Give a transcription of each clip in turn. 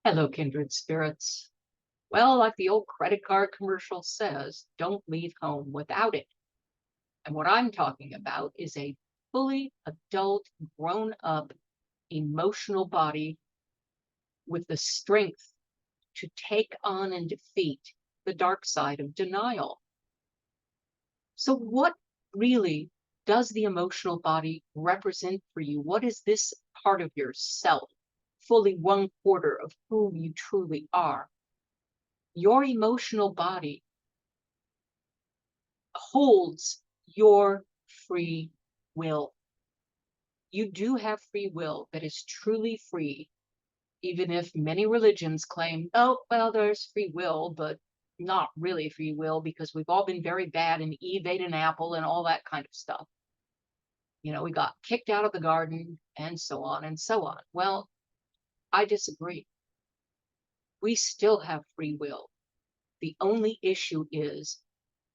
Hello, kindred spirits. Well, like the old credit card commercial says, don't leave home without it. And what I'm talking about is a fully adult, grown up, emotional body with the strength to take on and defeat the dark side of denial. So, what really does the emotional body represent for you? What is this part of yourself, fully 1/4 of who you truly are? Your emotional body holds your free will. You do have free will that is truly free, even if many religions claim, oh, well, there's free will, but not really free will because we've all been very bad and Eve ate an apple and all that kind of stuff. We got kicked out of the garden and so on and so on. Well, I disagree. We still have free will. The only issue is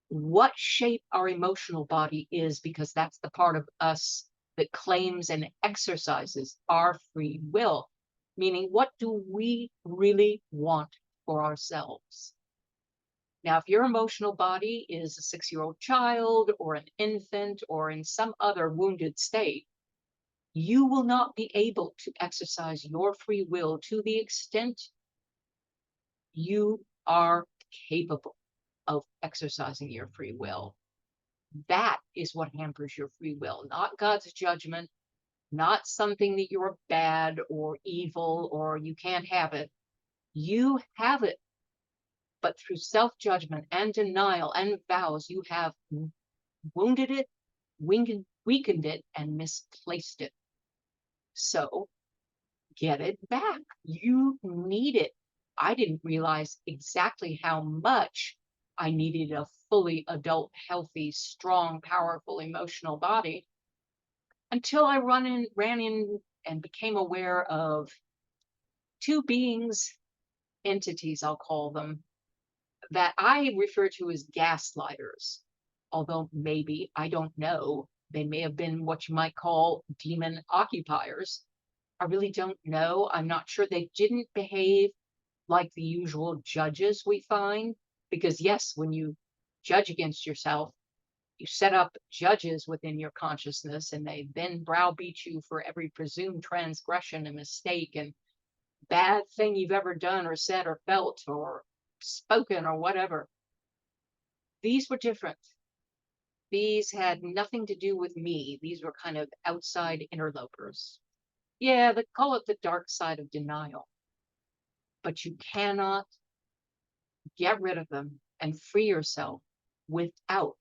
what shape our emotional body is, because that's the part of us that claims and exercises our free will. Meaning, what do we really want for ourselves? Now, if your emotional body is a 6-year-old child or an infant or in some other wounded state, you will not be able to exercise your free will to the extent you are capable of exercising your free will. That is what hampers your free will, not God's judgment, not something that you're bad or evil or you can't have it. You have it, but through self-judgment and denial and vows, you have wounded it, weakened it, and misplaced it. So get it back. You need it. I didn't realize exactly how much I needed a fully adult, healthy, strong, powerful, emotional body until I ran in and became aware of two beings, entities, I'll call them, that I refer to as gaslighters. Although maybe, I don't know, they may have been what you might call demon occupiers. I really don't know. I'm not sure. They didn't behave like the usual judges we find, because yes, when you judge against yourself, you set up judges within your consciousness and they then browbeat you for every presumed transgression and mistake and bad thing you've ever done or said or felt or spoken or whatever. These were different. These had nothing to do with me. These were kind of outside interlopers. Yeah, they call it the dark side of denial. But you cannot get rid of them and free yourself without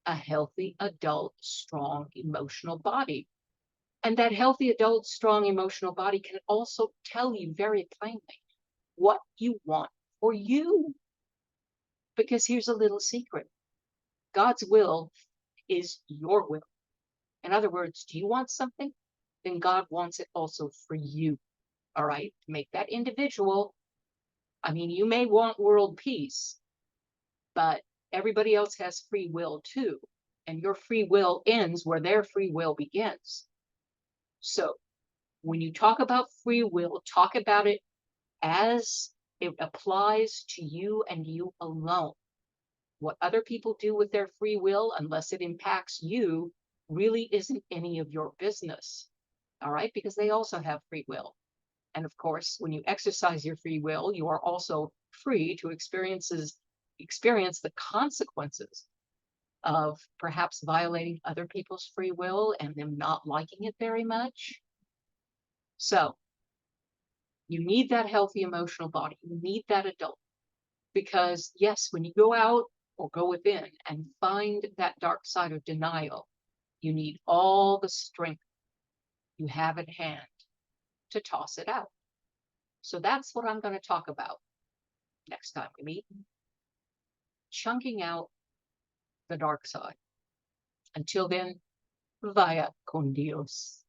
a healthy adult, strong emotional body. And that healthy adult, strong emotional body can also tell you very plainly what you want for you. Because here's a little secret: God's will is your will. In other words, do you want something? Then God wants it also for you. All right. To make that individual. I mean, you may want world peace, but everybody else has free will too. And your free will ends where their free will begins. So when you talk about free will, talk about it as it applies to you and you alone. What other people do with their free will, unless it impacts you, really isn't any of your business. All right, because they also have free will. And of course, when you exercise your free will, you are also free to experience the consequences of perhaps violating other people's free will and them not liking it very much. So you need that healthy emotional body. You need that adult. Because yes, when you go out or go within and find that dark side of denial, you need all the strength you have at hand to toss it out. So that's what I'm going to talk about next time we meet. Chunking out the dark side. Until then, vaya con Dios.